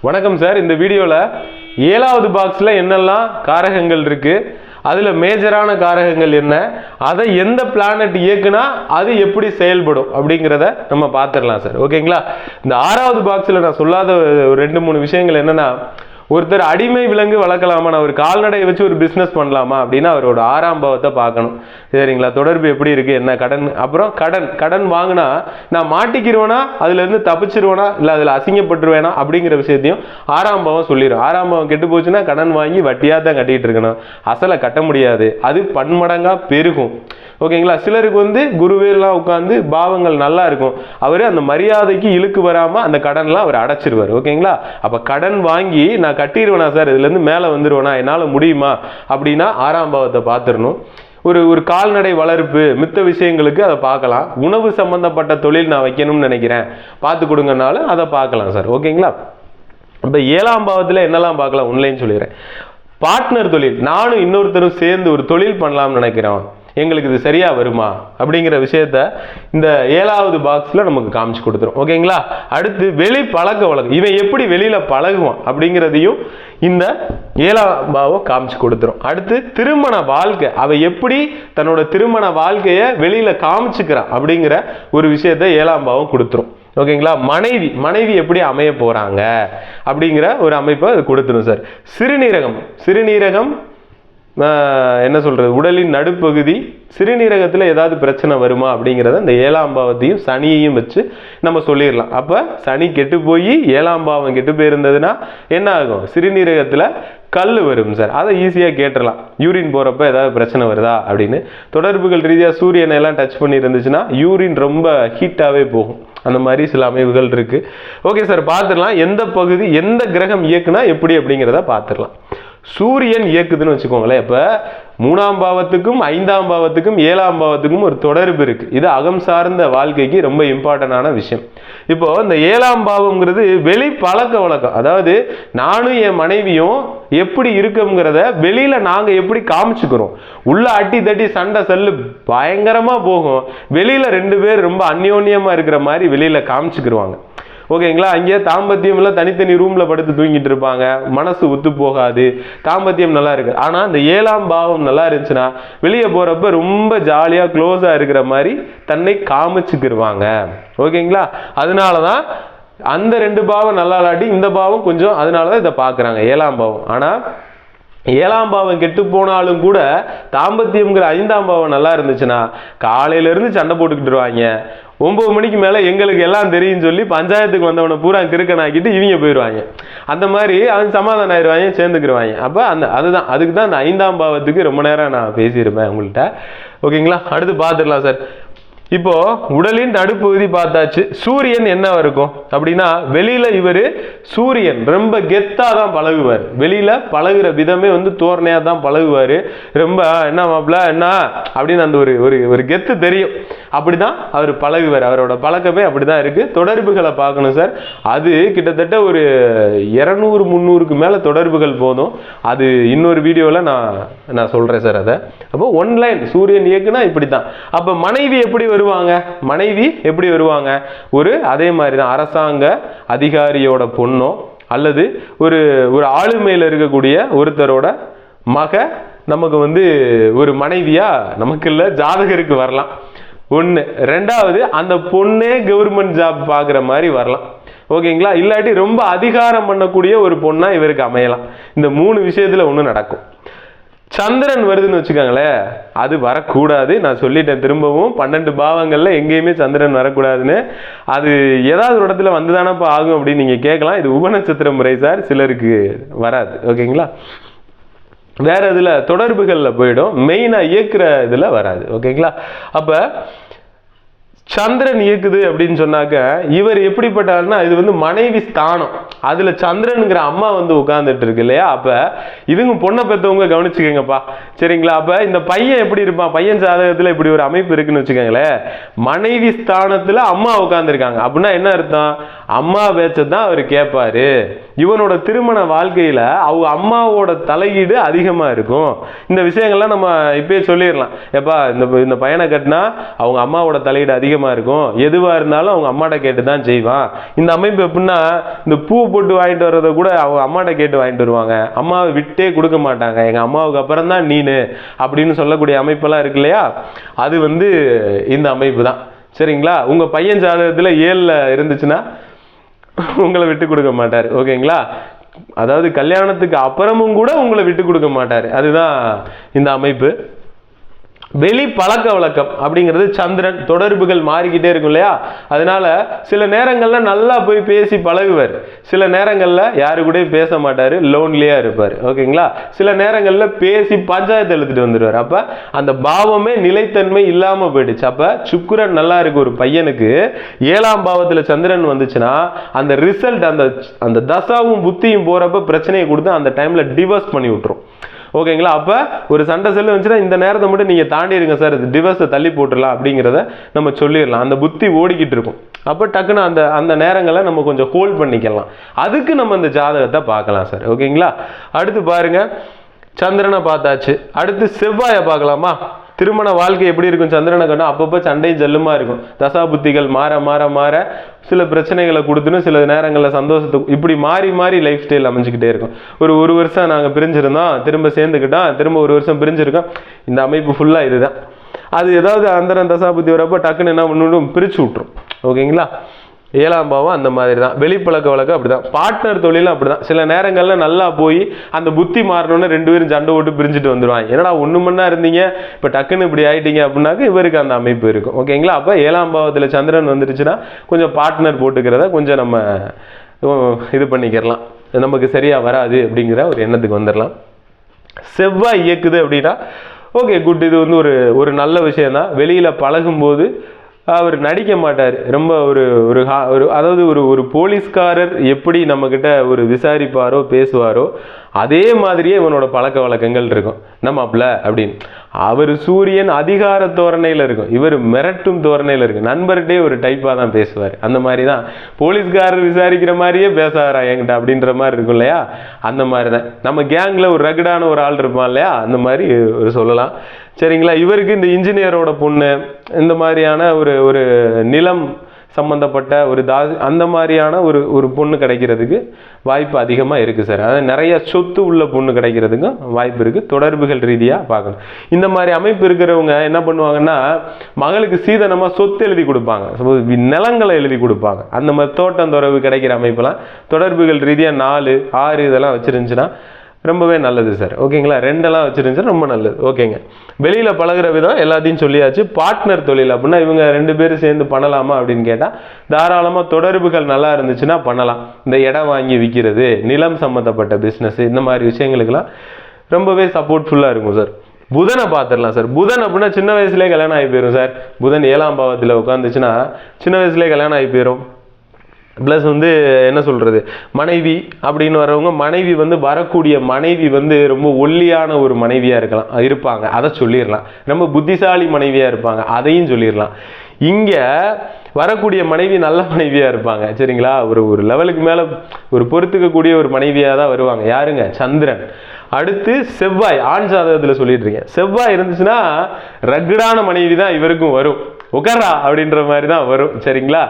வணக்கம் சார். இந்த வீடியோவில் 7வது பாக்ஸில் என்னெல்லாம் காரகங்கள் இருக்குது, அதில் மேஜரான காரகங்கள் என்ன, அதை எந்த பிளானட் இயக்குனா அது எப்படி செயல்படும் அப்படிங்கிறத நம்ம பார்த்துடலாம் சார். ஓகேங்களா? இந்த 6வது பாக்ஸில் நான் சொல்லாத ஒரு 2-3 விஷயங்கள் என்னென்னா, ஒருத்தர் அடிமை விலங்கு வளர்க்கலாமா, நான் ஒரு கால்நடையை வச்சு ஒரு பிஸ்னஸ் பண்ணலாமா அப்படின்னா அவரோட 6ஆம் பாவத்தை பார்க்கணும். சரிங்களா? தொடர்பு எப்படி இருக்குது, என்ன கடன், அப்புறம் கடன் வாங்கினா நான் மாட்டிக்கிடுவேனா, அதுலேருந்து தப்பிச்சிருவேனா, இல்லை அதில் அசிங்கப்பட்டுருவேனா அப்படிங்கிற விஷயத்தையும் 6ஆம் பாவம் சொல்லிடும். 6ஆம் பாவம் கெட்டு போச்சுன்னா கடன் வாங்கி வட்டியாக தான் கட்டிகிட்டு இருக்கணும், அசலை கட்ட முடியாது, அது பன்மடங்காக பெருகும். ஓகேங்களா? சிலருக்கு குருவேலாம் உட்காந்து பாவங்கள் நல்லா இருக்கும், அவர் அந்த மரியாதைக்கு இழுக்கு வராமல் அந்த கடன்லாம் அவர் அடைச்சிருவார். ஓகேங்களா? அப்போ கடன் வாங்கி நான் கட்டிடுவேனா சார், இதுலேருந்து மேலே வந்துடுவேனா, என்னால் முடியுமா அப்படின்னா 6ஆம் பாவத்தை பார்த்துடணும். ஒரு கால்நடை வளர்ப்பு மித்த விஷயங்களுக்கு அதை பார்க்கலாம். உணவு சம்பந்தப்பட்ட தொழில் நான் வைக்கணும்னு நினைக்கிறேன், பார்த்து கொடுங்கனாலும் அதை பார்க்கலாம் சார். ஓகேங்களா? இப்போ 7ஆம் பாவத்தில் என்னெல்லாம் பார்க்கலாம் ஒன்லைன் சொல்லிடுறேன். பார்ட்னர் தொழில், நானும் இன்னொருத்தரும் சேர்ந்து ஒரு தொழில் பண்ணலாம்னு நினைக்கிறோம், எங்களுக்கு இது சரியா வருமா அப்படிங்கிற விஷயத்த இந்த 7வது பாக்ஸ்ல நமக்கு காமிச்சு கொடுத்துரும். ஓகேங்களா? அடுத்து வெளி பழக்க வழக்கம், இவன் எப்படி வெளியில பழகுவான் அப்படிங்கிறதையும் இந்த 7ஆம் பாவம் காமிச்சு கொடுத்துரும். அடுத்து திருமண வாழ்க்கை, அவ எப்படி தன்னோட திருமண வாழ்க்கையை வெளியில காமிச்சுக்கிறான் அப்படிங்கிற ஒரு விஷயத்த 7ஆம் பாவம் கொடுத்துரும். ஓகேங்களா? மனைவி எப்படி அமைய போறாங்க அப்படிங்கிற ஒரு அமைப்பை அது கொடுத்துரும் சார். சிறுநீரகம் என்ன சொல்றது, உடலின் நடுப்பகுதி, சிறுநீரகத்தில் ஏதாவது பிரச்சனை வருமா அப்படிங்கிறத இந்த 7ஆம் பாவத்தையும் சனியையும் வச்சு நம்ம சொல்லிடலாம். அப்போ சனி கெட்டு போய் 7ஆம் பாவம் கெட்டு போயிருந்ததுன்னா என்ன ஆகும், சிறுநீரகத்தில் கல் வரும் சார். அதை ஈஸியாக கேட்டுடலாம், யூரின் போகிறப்ப ஏதாவது பிரச்சனை வருதா அப்படின்னு. தொடர்புகள் ரீதியாக சூரியனை எல்லாம் டச் பண்ணி இருந்துச்சுன்னா யூரின் ரொம்ப ஹீட்டாகவே போகும். அந்த மாதிரி சில அமைப்புகள் இருக்குது. ஓகே சார், பார்த்துடலாம் எந்த பகுதி எந்த கிரகம் இயக்குனா எப்படி அப்படிங்கிறத பார்த்துடலாம். சூரியன் இயக்குதுன்னு வச்சுக்கோங்களேன். இப்போ 3ஆம் பாவத்துக்கும் 5ஆம் பாவத்துக்கும் 7ஆம் பாவத்துக்கும் ஒரு தொடர்பு இருக்கு. இது அகம் சார்ந்த வாழ்க்கைக்கு ரொம்ப இம்பார்ட்டன்டான விஷயம். இப்போ இந்த 7ஆம் பாவம்ங்கிறது வெளி பழக்க வழக்கம், அதாவது நானும் என் மனைவியும் எப்படி இருக்குங்கிறத வெளியில நாங்க எப்படி காமிச்சுக்கிறோம். உள்ள அட்டி தட்டி சண்டை சல்லு பயங்கரமா போகும், வெளியில 2 பேர் ரொம்ப அந்யோன்யமா இருக்கிற மாதிரி வெளியில காமிச்சுக்கிடுவாங்க. ஓகேங்களா? அங்கே தாம்பத்தியம் எல்லாம் தனித்தனி ரூம்ல படுத்து தூங்கிட்டு இருப்பாங்க, மனசு ஒத்து போகாது, தாம்பத்தியம் நல்லா இருக்கு. ஆனா இந்த 7ஆம் பாவம் நல்லா இருந்துச்சுன்னா வெளியே போறப்ப ரொம்ப ஜாலியா க்ளோஸா இருக்கிற மாதிரி தன்னை காமிச்சுக்கிடுவாங்க. ஓகேங்களா? அதனாலதான் அந்த 2 பாவம் நல்லா இல்லாட்டி இந்த பாவம் கொஞ்சம், அதனாலதான் இதை பாக்குறாங்க 7ஆம் பாவம். ஆனா 7ஆம் பாவம் கெட்டு போனாலும் கூட தாம்பத்தியம்ங்கிற 5ஆம் பாவம் நல்லா இருந்துச்சுன்னா காலையில இருந்து சண்டை போட்டுக்கிட்டுருவாங்க. 9 மணிக்கு மேல எங்களுக்கு எல்லாம் தெரியும் சொல்லி பஞ்சாயத்துக்கு வந்தவனை பூரா கிறுக்கனாக்கிட்டு இவங்க போயிடுவாங்க. அந்த மாதிரி அவன் சமாதானம் ஆயிடுவாங்க, சேர்ந்துக்கிடுவாங்க. அப்ப அதுக்கு தான் அந்த 5ஆம் பாவத்துக்கு ரொம்ப நேரம் நான் பேசியிருப்பேன் உங்கள்கிட்ட. ஓகேங்களா? அடுத்து பார்த்துடலாம் சார். இப்போ உடலின் நடுப்பகுதி பார்த்தாச்சு. சூரியன் என்ன இருக்கும் அப்படின்னா, வெளியில இவரு சூரியன் ரொம்ப கெத்தா தான் பழகுவார், வெளியில பழகுற விதமே தோரணையா தான் பழகுவாரு. ரொம்ப என்ன மாப்பிள்ள என்ன அப்படின்னு அந்த ஒரு கெத்து தெரியும், அப்படிதான் அவர் பழகுவார். அவரோட பழக்கமே அப்படிதான் இருக்கு. தொடர்புகளை பார்க்கணும் சார். அது கிட்டத்தட்ட ஒரு 200-300க்கு மேல தொடர்புகள் போதும். அது இன்னொரு வீடியோல நான் சொல்றேன் சார் அதை. அப்போ ஒன்லைன் சூரியன் இயக்குனா இப்படித்தான். அப்ப மனைவி எப்படி வருவாங்க, ஒரு அதே மாதிரிதான் அரசாங்க அதிகாரியோட பொண்ணோ அல்லது ஒரு ஆளுமையில இருக்கக்கூடிய ஒருத்தரோட மக நமக்கு ஒரு மனைவியா நமக்கு இல்ல ஜாதகருக்கு வரலாம். 1. 2வது அந்த பொண்ணே கவர்மெண்ட் ஜாப் பாக்குற மாதிரி வரலாம். ஓகேங்களா? இல்லாட்டி ரொம்ப அதிகாரம் பண்ணக்கூடிய ஒரு பொண்ணா இவருக்கு அமையலாம். இந்த 3 விஷயத்துல ஒண்ணு நடக்கும். சந்திரன் வருதுன்னு வச்சுக்கோங்களேன், அது வரக்கூடாது. நான் சொல்லிட்டேன் திரும்பவும், 12 பாவங்கள்ல எங்கேயுமே சந்திரன் வரக்கூடாதுன்னு. அது ஏதாவது ஒரு இடத்துல வந்துதானப்பா ஆகும் அப்படின்னு நீங்க கேட்கலாம். இது உபநட்சத்திர முறை சார், சிலருக்கு வராது. ஓகேங்களா? வேற இதுல தொடர்புகள்ல போயிடும், மெயினா இயக்குற இதுல வராது. ஓகேங்களா? அப்ப சந்திரன் இயக்குது அப்படின்னு சொன்னாக்க இவர் எப்படிப்பட்டாருன்னா, இது மனைவி ஸ்தானம், அதுல சந்திரனுங்கிற அம்மா உட்கார்ந்துட்டு இருக்கு இல்லையா. அப்ப இதுங்க பொண்ணை பெற்றவங்க கவனிச்சுக்கங்கப்பா. சரிங்களா? அப்ப இந்த பையன் எப்படி இருப்பான், பையன் ஜாதகத்துல இப்படி ஒரு அமைப்பு இருக்குன்னு வச்சுக்கோங்களேன். மனைவி ஸ்தானத்துல அம்மா உட்கார்ந்துருக்காங்க அப்படின்னா என்ன அர்த்தம், அம்மா பேச்சதான் அவர் கேட்பாரு. இவனோட திருமண வாழ்க்கையில அவங்க அம்மாவோட தலையீடு அதிகமா இருக்கும். இந்த விஷயங்கள்லாம் நம்ம இப்பயே சொல்லிடலாம். எப்பா இந்த பையனை கட்டினா அவங்க அம்மாவோட தலையீடு அதிகமா இருக்கும், எதுவா இருந்தாலும் அவங்க அம்மாட்ட கேட்டு தான் செய்வான். இந்த அமைப்பு எப்படின்னா, இந்த பூ போட்டு வாங்கிட்டு வர்றதை கூட அவங்க அம்மாட்ட கேட்டு வாங்கிட்டு வருவாங்க, அம்மாவை விட்டே கொடுக்க மாட்டாங்க, எங்க அம்மாவுக்கு அப்புறம் தான் நீனு அப்படின்னு சொல்லக்கூடிய அமைப்பெல்லாம் இருக்கு இல்லையா, அது இந்த அமைப்பு தான். சரிங்களா? உங்க பையன் ஜாதகத்துல 7ல் இருந்துச்சுன்னா உங்களை விட்டு கொடுக்க மாட்டார். ஓகேங்களா? அதாவது கல்யாணத்துக்கு அப்புறமும் கூட உங்களை விட்டு கொடுக்க மாட்டார். அதுதான் இந்த அமைப்பு. வெளி பழக்க வழக்கம் அப்படிங்கிறது சந்திரன், தொடர்புகள் மாறிக்கிட்டே இருக்கும் இல்லையா, அதனால சில நேரங்கள்ல நல்லா போய் பேசி பழகுவார், சில நேரங்கள்ல யாரு கூட பேச மாட்டாரு, லோன்லியா இருப்பார். ஓகேங்களா? சில நேரங்கள்ல பேசி பஞ்சாயத்து எழுதிட்டு வந்துடுவார். அப்ப அந்த பாவமே நிலைத்தன்மை இல்லாம போயிடுச்சு. அப்ப சுக்கிரன் நல்லா இருக்கு ஒரு பையனுக்கு, 7ஆம் பாவத்துல சந்திரன் வந்துச்சுன்னா அந்த ரிசல்ட் அந்த தசாவும் புத்தியும் போறப்ப பிரச்சனையை கொடுத்து அந்த டைம்ல டிவோர்ஸ் பண்ணி விட்டுரும். ஓகேங்களா? அப்ப ஒரு சண்டை செல்லு வந்துச்சுன்னா இந்த நேரத்தை மட்டும் நீங்க தாண்டிடுங்க சார், டிவோர்ஸை தள்ளி போட்டுடலாம் அப்படிங்கிறத நம்ம சொல்லிடலாம். அந்த புத்தி ஓடிக்கிட்டு இருக்கும். அப்ப டக்குன்னு அந்த நேரங்களை நம்ம கொஞ்சம் ஹோல்ட் பண்ணிக்கலாம். அதுக்கு நம்ம இந்த ஜாதகத்தை பார்க்கலாம் சார். ஓகேங்களா? அடுத்து பாருங்க, சந்திரனை பார்த்தாச்சு. அடுத்து செவ்வாயை பார்க்கலாமா? திருமண வாழ்க்கை எப்படி இருக்கும் சந்திரனை கண்டா? அப்பப்போ சண்டையும் ஜல்லுமா இருக்கும். தசா புத்திகள் மாற மாற மாற சில பிரச்சனைகளை கொடுத்துன்னு சில நேரங்களில் சந்தோஷத்துக்கு இப்படி மாறி மாறி லைஃப் ஸ்டைல் அமைஞ்சுக்கிட்டே இருக்கும். ஒரு வருஷம் நாங்கள் பிரிஞ்சிருந்தோம், திரும்ப சேர்ந்துக்கிட்டோம், திரும்ப ஒரு வருஷம் பிரிஞ்சிருக்கோம். இந்த அமைப்பு ஃபுல்லாக இதுதான். அது ஏதாவது அந்தரம் தசா புத்தி வரப்போ டக்குன்னு என்ன பண்ணணும், பிரிச்சு விட்டுரும். ஓகேங்களா? 7ஆம் பாவம் அந்த மாதிரி தான். வெளிப்பழக்க வழக்கம் அப்படிதான். பார்ட்னர் தொழிலும் அப்படிதான். சில நேரங்கள்ல நல்லா போய் அந்த புத்தி மாறணும்னு 2 பேரும் சண்டை ஓட்டு பிரிஞ்சுட்டு வந்துடுவாங்க. என்னடா ஒண்ணு மண்ணா இருந்தீங்க, இப்ப டக்குன்னு இப்படி ஆயிட்டீங்க அப்படின்னாக்க இவருக்கு அந்த அமைப்பு இருக்கும். ஓகேங்களா? அப்ப 7ஆம் பாவத்துல சந்திரன் வந்துருச்சுன்னா கொஞ்சம் பார்ட்னர் போட்டுக்கிறத கொஞ்சம் நம்ம இது பண்ணிக்கிறலாம், நமக்கு சரியா வராது அப்படிங்கிற ஒரு எண்ணத்துக்கு வந்துடலாம். செவ்வாய் இயக்குது அப்படின்னா ஓகே குட், இது ஒரு நல்ல விஷயம் தான். வெளியில பழகும் போது அவர் நடிக்க மாட்டார். ரொம்ப அதாவது ஒரு போலீஸ்காரர் எப்படி நம்ம கிட்ட ஒரு விசாரிப்பாரோ பேசுவாரோ அதே மாதிரியே இவனோட பழக்க வழக்கங்கள் இருக்கும். நம்ம அப்படின்னு அவர் சூரியன் அதிகார தோரணையில இருக்கும், இவர் மிரட்டும் தோரணையில இருக்கு. நண்பர்கிட்டே ஒரு டைப்பா தான் பேசுவார். அந்த மாதிரி தான் போலீஸ்காரர் விசாரிக்கிற மாதிரியே பேசாரா என்கிட்ட அப்படின்ற மாதிரி இருக்கும் இல்லையா, அந்த மாதிரி தான். நம்ம கேங்ல ஒரு ரகடான ஒரு ஆள் இருப்பான் இல்லையா, அந்த மாதிரி சொல்லலாம். சரிங்களா? இவருக்கு இந்த இன்ஜினியரோட பொண்ணு, இந்த மாதிரியான ஒரு நிலம் சம்பந்தப்பட்ட அந்த மாதிரியான ஒரு பொண்ணு கிடைக்கிறதுக்கு வாய்ப்பு அதிகமாக இருக்குது சார். அதாவது நிறைய சொத்து உள்ள பொண்ணு கிடைக்கிறதுக்கும் வாய்ப்பு இருக்குது. தொடர்புகள் ரீதியாக பார்க்கணும். இந்த மாதிரி அமைப்பு இருக்கிறவங்க என்ன பண்ணுவாங்கன்னா, மகளுக்கு சீதனமாக சொத்து எழுதி கொடுப்பாங்க, நிலங்களை எழுதி கொடுப்பாங்க. அந்த மாதிரி தோட்டம் துறவு கிடைக்கிற அமைப்பெல்லாம் தொடர்புகள் ரீதியாக 4, 6 இதெல்லாம் வச்சிருந்துச்சுன்னா ரொம்பவே நல்லது சார். ஓகேங்களா? 2 வச்சிருந்துச்சுன்னா ரொம்ப நல்லது. ஓகேங்க. வெளியில பழகுற விதம் எல்லாத்தையும் சொல்லியாச்சு. பார்ட்னர் தொழில் அப்படின்னா இவங்க 2 பேரும் சேர்ந்து பண்ணலாமா அப்படின்னு கேட்டா தாராளமா தொடர்புகள் நல்லா இருந்துச்சுன்னா பண்ணலாம். இந்த இடம் வாங்கி விற்கிறது, நிலம் சம்பந்தப்பட்ட பிசினஸ், இந்த மாதிரி விஷயங்களுக்கெல்லாம் ரொம்பவே சப்போர்ட்ஃபுல்லா இருக்கும் சார். புதனை பார்த்துடலாம் சார். புதன் அப்படின்னா சின்ன வயசுலேயே கல்யாணம் ஆகி போயிடும் சார். புதன் 7ஆம் பாவத்தில் உட்காந்துச்சுன்னா சின்ன வயசுலேயே கல்யாணம் ஆகி போயிடும். ப்ளஸ் என்ன சொல்றது, மனைவி அப்படின்னு வரவங்க மனைவி வரக்கூடிய மனைவி ரொம்ப ஒல்லியான ஒரு மனைவியா இருப்பாங்க, அதை சொல்லிடலாம். ரொம்ப புத்திசாலி மனைவியா இருப்பாங்க, அதையும் சொல்லிடலாம். இங்க வரக்கூடிய மனைவி நல்ல மனைவியா இருப்பாங்க. சரிங்களா? ஒரு லெவலுக்கு மேல ஒரு பொறுத்துக்கக்கூடிய ஒரு மனைவியா தான் வருவாங்க. யாருங்க? சந்திரன். அடுத்து செவ்வாய். ஆண் ஜாதகத்துல சொல்லிட்டு இருக்கேன். செவ்வாய் இருந்துச்சுன்னா ரகடான மனைவி தான் இவருக்கும் வரும். உட்காரா அப்படின்ற மாதிரி தான் வரும். சரிங்களா?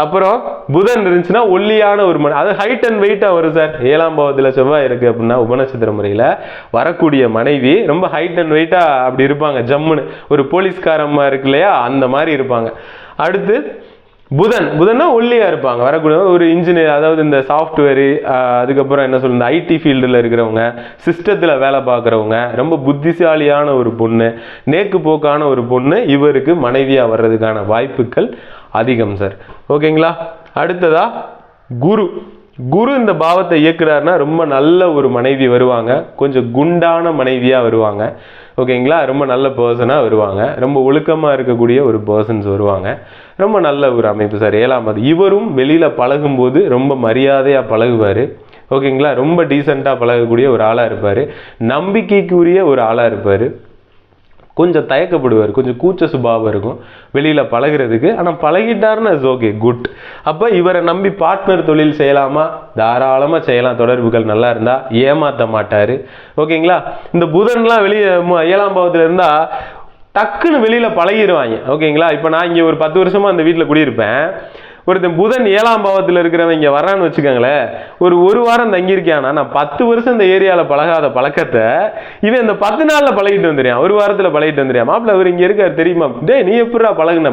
அப்புறம் புதன் இருந்துச்சுன்னா ஒல்லியான ஒரு மனைவி, அது ஹைட் அண்ட் வெயிட்டா வரும் சார். 7ஆம் பாவத்துல செவ்வாய் இருக்கு அப்படின்னா உபநட்சத்திர முறையில வரக்கூடிய மனைவி ரொம்ப ஹைட் அண்ட் வெயிட்டா அப்படி இருப்பாங்க. ஜம்முன்னு ஒரு போலீஸ்காரம்மா இருக்கு இல்லையா, அந்த மாதிரி இருப்பாங்க. அடுத்து புதன்னா ஒல்லியா இருப்பாங்க. வரக்கூடிய ஒரு இன்ஜினியர், அதாவது இந்த சாஃப்ட்வேரு, அதுக்கப்புறம் என்ன சொல்றது, ஐடி ஃபீல்டில் இருக்கிறவங்க, சிஸ்டத்தில் வேலை பார்க்குறவங்க, ரொம்ப புத்திசாலியான ஒரு பொண்ணு, நேக்கு போக்கான ஒரு பொண்ணு இவருக்கு மனைவியாக வர்றதுக்கான வாய்ப்புகள் அதிகம் சார். ஓகேங்களா? அடுத்ததா குரு இந்த பாவத்தை இயக்குறாருன்னா ரொம்ப நல்ல ஒரு மனைவி வருவாங்க. கொஞ்சம் குண்டான மனைவியா வருவாங்க. ஓகேங்களா? ரொம்ப நல்ல பர்சனா வருவாங்க. ரொம்ப ஒழுக்கமா இருக்கக்கூடிய ஒரு பர்சன்ஸ் வருவாங்க. ரொம்ப நல்ல ஒரு அமைப்பு சார். 7ஆம் பாவம். இவரும் வெளியில பழகும் போது ரொம்ப மரியாதையா பழகுவாரு. ஓகேங்களா? ரொம்ப டீசெண்டா பழகக்கூடிய ஒரு ஆளா இருப்பாரு. நம்பிக்கைக்குரிய ஒரு ஆளா இருப்பாரு. கொஞ்சம் தயக்கப்படுவார், கொஞ்சம் கூச்ச சுபாவம் இருக்கும் வெளியில் பழகிறதுக்கு. ஆனால் பழகிட்டாருன்னா இட்ஸ் ஓகே, குட். அப்போ இவரை நம்பி பார்ட்னர் தொழில் செய்யலாமா? தாராளமாக செய்யலாம். தொடர்புகள் நல்லா இருந்தால் ஏமாற்ற மாட்டார். ஓகேங்களா? இந்த புதன்லாம் வெளியே 7ஆம் பாவத்தில் இருந்தால் டக்குன்னு வெளியில் பழகிடுவாங்க. ஓகேங்களா? இப்போ நான் இங்கே ஒரு 10 வருஷமாக அந்த வீட்டில் குடியிருப்பேன். ஒருத்தன் புதன் 7ஆம் பாவத்தில் இருக்கிறவங்க இங்கே வரான்னு வச்சுக்கோங்களேன், ஒரு வாரம் தங்கியிருக்கானா, நான் 10 வருஷம் இந்த ஏரியாவில் பழகாத பழக்கத்தை இவன் இந்த 10 நாளில் பழகிட்டு வந்துடுறான், ஒரு வாரத்தில் பழகிட்டு வந்துடுறான். மாப்பிள்ள அவர் இங்கே இருக்கார் தெரியுமா? டே நீ எப்படா பழகுன?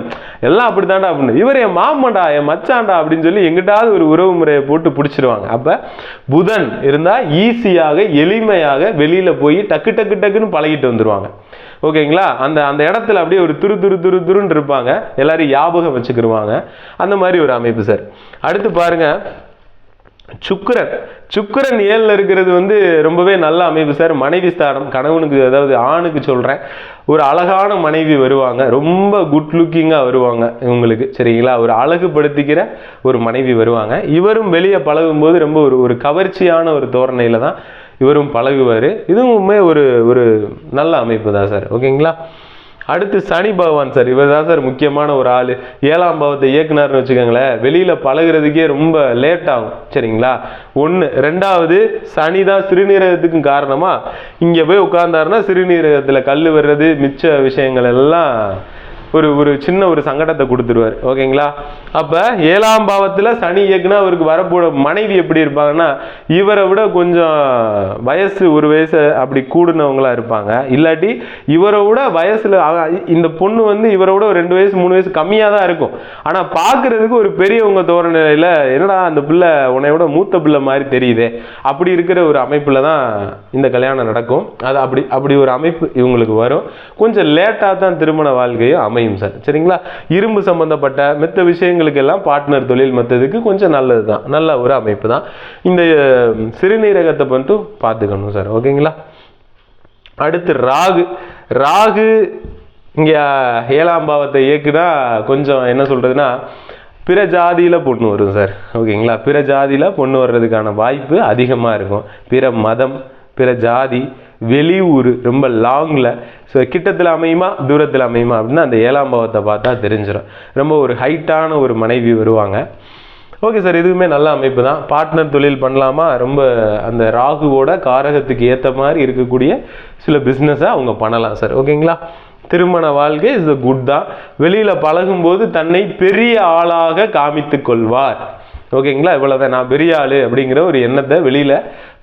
எல்லாம் அப்படி தாண்டா அப்படின்னு. இவர் என் மாமன்டா, என் மச்சான்டா அப்படின்னு சொல்லி எங்கிட்டாவது ஒரு உறவு முறையை போட்டு பிடிச்சிருவாங்க. அப்போ புதன் இருந்தால் ஈஸியாக எளிமையாக வெளியில் போய் டக்கு டக்கு டக்குன்னு பழகிட்டு வந்துடுவாங்க. ஓகேங்களா? அந்த அந்த இடத்துல அப்படியே ஒரு துருன்னு இருப்பாங்க, எல்லாரும் ஞாபகம் வச்சுக்கிடுவாங்க. அந்த மாதிரி ஒரு அமைப்பு சார். அடுத்து பாருங்க, சுக்கிரன் 7ல் இருக்கிறது ரொம்பவே நல்ல அமைப்பு சார். மனைவி ஸ்தானம், கணவனுக்கு, அதாவது ஆணுக்கு சொல்றேன், ஒரு அழகான மனைவி வருவாங்க, ரொம்ப குட் லுக்கிங்காக வருவாங்க இவங்களுக்கு. சரிங்களா? ஒரு அழகுபடுத்திக்கிற ஒரு மனைவி வருவாங்க. இவரும் வெளியே பழகும்போது ரொம்ப ஒரு கவர்ச்சியான ஒரு தோரணையில தான் இவரும் பழகுவார். இதுவுமே ஒரு நல்ல அமைப்பு தான் சார். ஓகேங்களா? அடுத்து சனி பகவான் சார். இவர் தான் சார் முக்கியமான ஒரு ஆள். 7ஆம் பாவத்தை இயக்குனார்னு வச்சுக்கோங்களேன், வெளியில் பழகிறதுக்கே ரொம்ப லேட் ஆகும். சரிங்களா? 1. 2வது, சனி தான் சிறுநீரகத்துக்கும் காரணமா இங்கே போய் உட்கார்ந்தாருன்னா சிறுநீரகத்தில் கல் வர்றது, மிச்ச விஷயங்கள் எல்லாம் ஒரு சின்ன ஒரு சங்கடத்தை கொடுத்துருவார். ஓகேங்களா? அப்போ 7ஆம் பாவத்தில் சனி இயக்குனா அவருக்கு வரப்போட மனைவி எப்படி இருப்பாங்கன்னா, இவரை விட கொஞ்சம் வயசு, ஒரு வயசு அப்படி கூடுனவங்களா இருப்பாங்க. இல்லாட்டி இவரை விட வயசுல இந்த பொண்ணு இவரை விட ஒரு 2 வயசு 3 வயசு கம்மியாக தான் இருக்கும். ஆனால் பார்க்கறதுக்கு ஒரு பெரியவங்க தோரணையில், என்னடா அந்த பிள்ளை உன்னை விட மூத்த பிள்ளை மாதிரி தெரியுதே, அப்படி இருக்கிற ஒரு அமைப்பில் தான் இந்த கல்யாணம் நடக்கும். அது அப்படி ஒரு அமைப்பு இவங்களுக்கு வரும். கொஞ்சம் லேட்டாக தான் திருமண வாழ்க்கையும் அமையும் சார். சரிங்களா? இரும்பு சம்பந்தப்பட்ட மற்ற விஷயங்களுக்கு எல்லாம் பார்ட்னர் தொழில் மற்றதுக்கு கொஞ்சம் நல்லது தான், நல்ல ஒரு அமைப்பு தான். இந்த சிறுநீரகத்தை மட்டும் பார்த்துக்கணும் சார். ஓகேங்களா? அடுத்து ராகு இங்கே 7ஆம் பாவத்தை இயக்குனா கொஞ்சம் என்ன சொல்றதுன்னா, பிற ஜாதியில் பொண்ணு வரும் சார். ஓகேங்களா? பிற ஜாதியில் பொண்ணு வர்றதுக்கான வாய்ப்பு அதிகமாக இருக்கும். பிற மதம், பிற ஜாதி, வெளியூர், ரொம்ப லாங்கில், ஸோ கிட்டத்தில் அமையுமா தூரத்தில் அமையுமா அப்படின்னா அந்த 7ஆம் பாவத்தை பார்த்தா தெரிஞ்சிடும். ரொம்ப ஒரு ஹைட்டான ஒரு மனைவி வருவாங்க. ஓகே சார், இதுவுமே நல்ல அமைப்பு தான். பார்ட்னர் தொழில் பண்ணலாமா? ரொம்ப அந்த ராகுவோட காரகத்துக்கு ஏற்ற மாதிரி இருக்கக்கூடிய சில பிஸ்னஸை அவங்க பண்ணலாம் சார். ஓகேங்களா? திருமண வாழ்க்கை இஸ் குட் தான். வெளியில் பழகும்போது தன்னை பெரிய ஆளாக காமித்து கொள்வார். ஓகேங்களா? இவ்வளோதான், நான் பெரிய ஆள் அப்படிங்கிற ஒரு எண்ணத்தை வெளியில்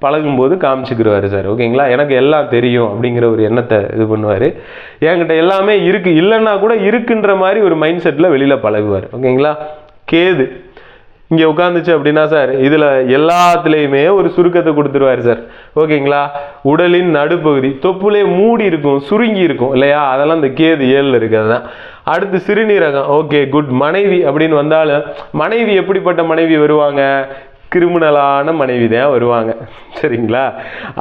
பழகும்போது காமிச்சுக்கிடுவார் சார். ஓகேங்களா? எனக்கு எல்லாம் தெரியும் அப்படிங்கிற ஒரு எண்ணத்தை இது பண்ணுவார். என்கிட்ட எல்லாமே இருக்குது, இல்லைன்னா கூட இருக்குன்ற மாதிரி ஒரு மைண்ட் செட்டில் வெளியில் பழகுவார். ஓகேங்களா? கேது இங்கே உட்காந்துச்சு அப்படின்னா சார், இதில் எல்லாத்துலேயுமே ஒரு சுருக்கத்தை கொடுத்துருவார் சார். ஓகேங்களா? உடலின் நடுப்பகுதி தொப்புலே மூடி இருக்கும், சுருங்கி இருக்கும் இல்லையா, அதெல்லாம் இந்த கேது 7ல் இருக்கிறது தான். அடுத்து சிறுநீரகம். Okay, good. மனைவி அப்படின்னு வந்தாலும் மனைவி எப்படிப்பட்ட மனைவி வருவாங்க? கிரிமினலான மனைவி தான் வருவாங்க. சரிங்களா?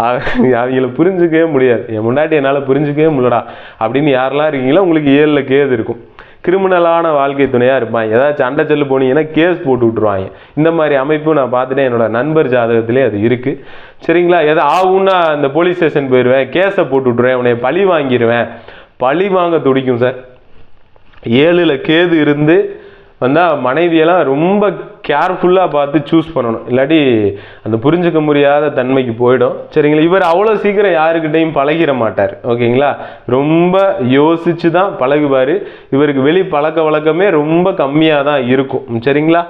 அவங்கள புரிஞ்சுக்கவே முடியாது. என் முன்னாடி என்னால் புரிஞ்சுக்கவே முடியலடா அப்படின்னு யாரெல்லாம் இருக்கீங்களோ உங்களுக்கு 7ல் கேது இருக்கும். கிரிமினலான வாழ்க்கை துணையாக இருப்பாங்க. ஏதாச்சும் சண்டை செல்லு போனீங்கன்னா கேஸ் போட்டு விட்டுருவாங்க. இந்த மாதிரி அமைப்பு நான் பார்த்துட்டேன், என்னோட நண்பர் ஜாதகத்திலே அது இருக்குது. சரிங்களா? எதை ஆகும்னா அந்த போலீஸ் ஸ்டேஷன் போயிடுவேன், கேஸை போட்டு விட்டுருவேன், உன்னை பழி வாங்கிடுவேன். பழி வாங்க துடிக்கும் சார். 7ல் கேது இருந்து வந்தால் மனைவியெல்லாம் ரொம்ப கேர்ஃபுல்லாக பார்த்து சூஸ் பண்ணணும், இல்லாட்டி அந்த புரிஞ்சுக்க முடியாத தன்மைக்கு போயிடும். சரிங்களா? இவர் அவ்வளோ சீக்கிரம் யாருக்கிட்டையும் பழகிட மாட்டார். ஓகேங்களா? ரொம்ப யோசிச்சு தான் பழகுவார். இவருக்கு வெளி பழக்க வழக்கமே ரொம்ப கம்மியாக தான் இருக்கும். சரிங்களா?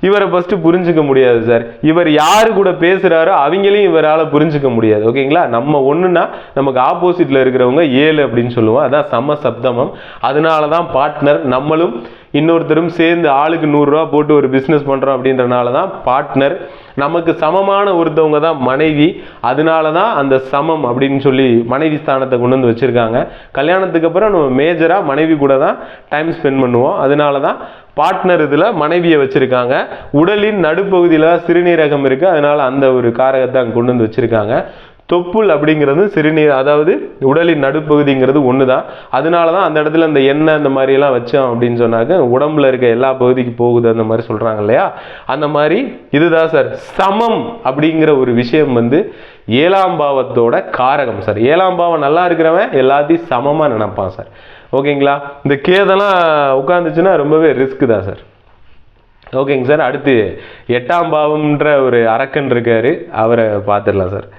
இவரை ஃபஸ்ட்டு புரிஞ்சுக்க முடியாது சார். இவர் யாரு கூட பேசுகிறாரோ அவங்களையும் இவரால் புரிஞ்சுக்க முடியாது. ஓகேங்களா? நம்ம ஒன்றுனா நமக்கு ஆப்போசிட்டில் இருக்கிறவங்க 7 அப்படின்னு சொல்லுவோம். அதான் சம சப்தமம். அதனால தான் பார்ட்னர், நம்மளும் இன்னொருத்தரும் சேர்ந்து ஆளுக்கு 100 ரூபா போட்டு ஒரு பிஸ்னஸ் பண்ணுறோம் அப்படின்றனால தான் பார்ட்னர். நமக்கு சமமான ஒருத்தவங்க தான் மனைவி. அதனால தான் அந்த சமம் அப்படின்னு சொல்லி மனைவி ஸ்தானத்தை கொண்டு வந்து வச்சுருக்காங்க. கல்யாணத்துக்கு அப்புறம் நம்ம மேஜராக மனைவி கூட தான் டைம் ஸ்பெண்ட் பண்ணுவோம். அதனால தான் பார்ட்னர் இதில் மனைவியை வச்சுருக்காங்க. உடலின் நடுப்பகுதியில் சிறுநீரகம் இருக்குது, அதனால் அந்த ஒரு காரகத்தை அங்கே கொண்டு வந்து வச்சுருக்காங்க. தொப்புள் அப்படிங்கிறது சிறுநீர், அதாவது உடலின் நடுப்பகுதிங்கிறது ஒன்று தான். அதனால தான் அந்த இடத்துல அந்த எண்ணெய் அந்த மாதிரிலாம் வச்சோம் அப்படின்னு சொன்னாக்க உடம்புல இருக்க எல்லா பகுதிக்கு போகுது அந்த மாதிரி சொல்கிறாங்க இல்லையா. அந்த மாதிரி இதுதான் சார் சமம் அப்படிங்கிற ஒரு விஷயம் வந்து 7ஆம் பாவத்தோட காரகம் சார். 7ஆம் பாவம் நல்லா இருக்கிறவன் எல்லாத்தையும் சமமாக நினைப்பான் சார். ஓகேங்களா. இந்த கேதெல்லாம் உட்காந்துச்சுன்னா ரொம்பவே ரிஸ்க் தான் சார். ஓகேங்க சார். அடுத்து 8ஆம் பாவம்ன்ற ஒரு அரக்கன் இருக்காரு, அவரை பார்த்துடலாம் சார்.